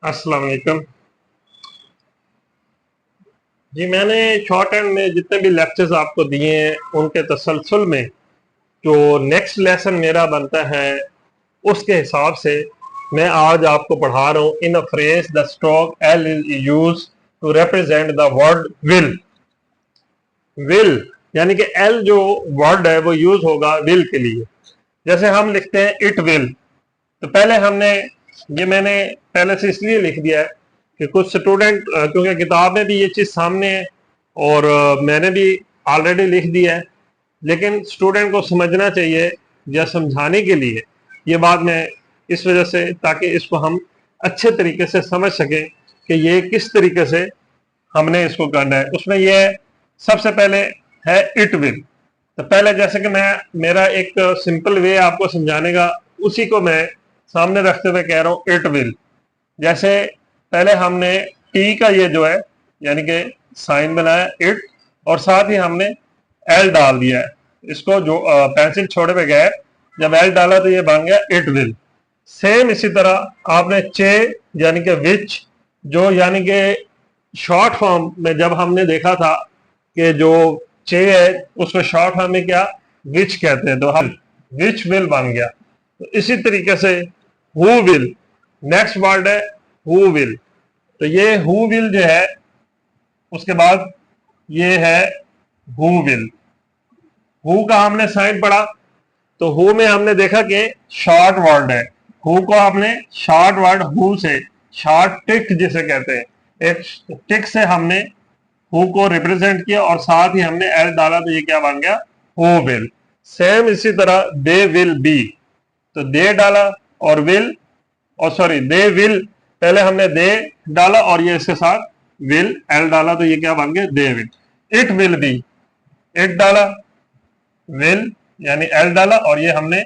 अस्सलाम वालेकुम जी। मैंने शॉर्ट हैंड में जितने भी लेक्चर्स आपको दिए हैं उनके तसलसल में जो नेक्स्ट लेसन मेरा बनता है उसके हिसाब से मैं आज आपको पढ़ा रहा हूँ। In a phrase the stroke L is use to represent the word will. Will यानी कि एल जो वर्ड है वो यूज होगा विल के लिए। जैसे हम लिखते हैं इट विल, तो पहले हमने ये मैंने पहले से इसलिए लिख दिया है कि कुछ स्टूडेंट क्योंकि किताब में भी ये चीज़ सामने है और मैंने भी ऑलरेडी लिख दिया है, लेकिन स्टूडेंट को समझना चाहिए या समझाने के लिए ये बात मैं इस वजह से, ताकि इसको हम अच्छे तरीके से समझ सकें कि ये किस तरीके से हमने इसको करना है। उसमें यह सबसे पहले है इट विल। तो पहले जैसे कि मैं मेरा एक सिंपल वे आपको समझाने का, उसी को मैं सामने रखते हुए कह रहा हूँ इट विल। जैसे पहले हमने टी का ये जो है यानी कि साइन बनाया इट, और साथ ही हमने एल डाल दिया है। इसको जो पेंसिल छोड़े पे गए, जब एल डाला तो ये बन गया इट विल। सेम इसी तरह आपने चे यानी कि विच, जो यानी कि शॉर्ट फॉर्म में जब हमने देखा था कि जो चे है उसको शॉर्ट फॉर्म में क्या विच कहते हैं, तो हम विच विल बन गया। तो इसी तरीके से हु विल, नेक्स्ट वर्ड है हु विल। तो ये हु विल जो है, उसके बाद ये है हु विल। हु का हमने साइन पढ़ा, तो हु में हमने देखा कि शॉर्ट वर्ड है। हु को आपने शॉर्ट वर्ड हु से, शॉर्ट टिक जिसे कहते हैं, एक टिक से हमने हु को रिप्रेजेंट किया और साथ ही हमने एल डाला, तो ये क्या बन गया हु विल। सेम इसी तरह दे विल बी, तो दे डाला और विल, और सॉरी दे विल, पहले हमने दे डाला और ये इसके साथ विल एल डाला, तो ये क्या बन गया they will. It will be, it डाला विल यानी एल डाला और ये हमने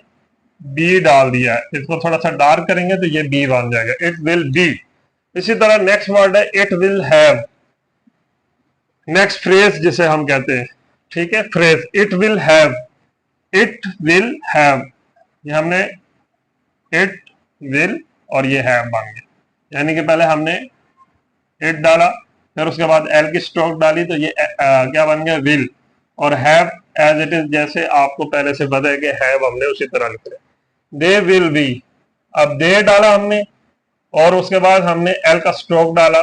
बी डाल दिया है। इसको थोड़ा सा डार्क करेंगे तो ये बी बन जाएगा, इट विल बी। इसी तरह नेक्स्ट वर्ड है it will have, next phrase जिसे हम कहते हैं, ठीक है, phrase it will have, it will have, ये हमने इट विल और ये हैव बन गया। यानी कि पहले हमने इट डाला, फिर उसके बाद एल की स्ट्रोक डाली, तो ये क्या बन गया विल, और हैव एज इट इज जैसे आपको पहले से पता है कि हैव हमने उसी तरह लिख लिया। दे विल बी, अब दे डाला हमने और उसके बाद हमने एल का स्ट्रोक डाला,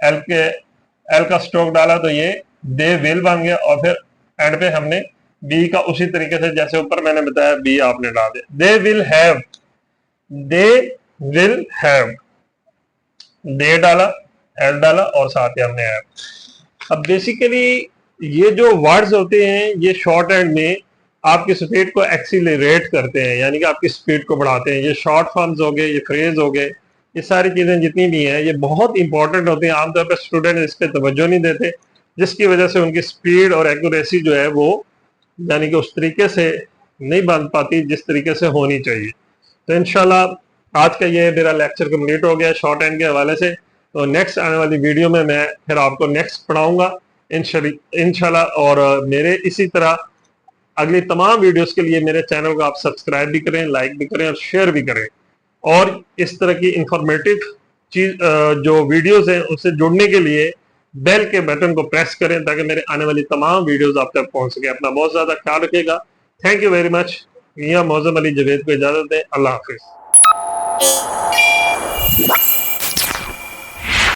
एल का स्ट्रोक डाला, तो ये दे विल बन गया, और फिर एंड पे हमने बी का उसी तरीके से जैसे ऊपर मैंने बताया बी आपने डाल दिया। They will have, they will have, they डाला एल डाला और साथ ही हमने हैव। अब बेसिकली ये जो वर्ड्स होते हैं ये शॉर्ट हैंड में आपकी स्पीड को एक्सीलरेट करते हैं, यानी कि आपकी स्पीड को बढ़ाते हैं। ये शॉर्ट फॉर्म्स हो गए, ये फ्रेज हो गए, ये सारी चीजें जितनी भी हैं ये बहुत इंपॉर्टेंट होती हैं। आमतौर पर स्टूडेंट इस पर तवज्जो नहीं देते, जिसकी वजह से उनकी स्पीड और एक्यूरेसी जो है वो यानी कि उस तरीके से नहीं बन पाती जिस तरीके से होनी चाहिए। तो इंशाल्लाह आज का ये मेरा लेक्चर कंप्लीट हो गया शॉर्ट हैंड के हवाले से। तो नेक्स्ट आने वाली वीडियो में मैं फिर आपको नेक्स्ट पढ़ाऊंगा इंशाल्लाह। और मेरे इसी तरह अगली तमाम वीडियोस के लिए मेरे चैनल को आप सब्सक्राइब भी करें, लाइक भी करें और शेयर भी करें। और इस तरह की इंफॉर्मेटिव चीज जो वीडियोस हैं उससे जुड़ने के लिए बेल के बटन को प्रेस करें ताकि मेरे आने वाली तमाम वीडियोस आप तक पहुंच सके। अपना बहुत ज्यादा ख्याल रखिएगा। Thank you very much. Mian Mauzam Ali Javed को इजाजत दें। अल्लाह हाफिज।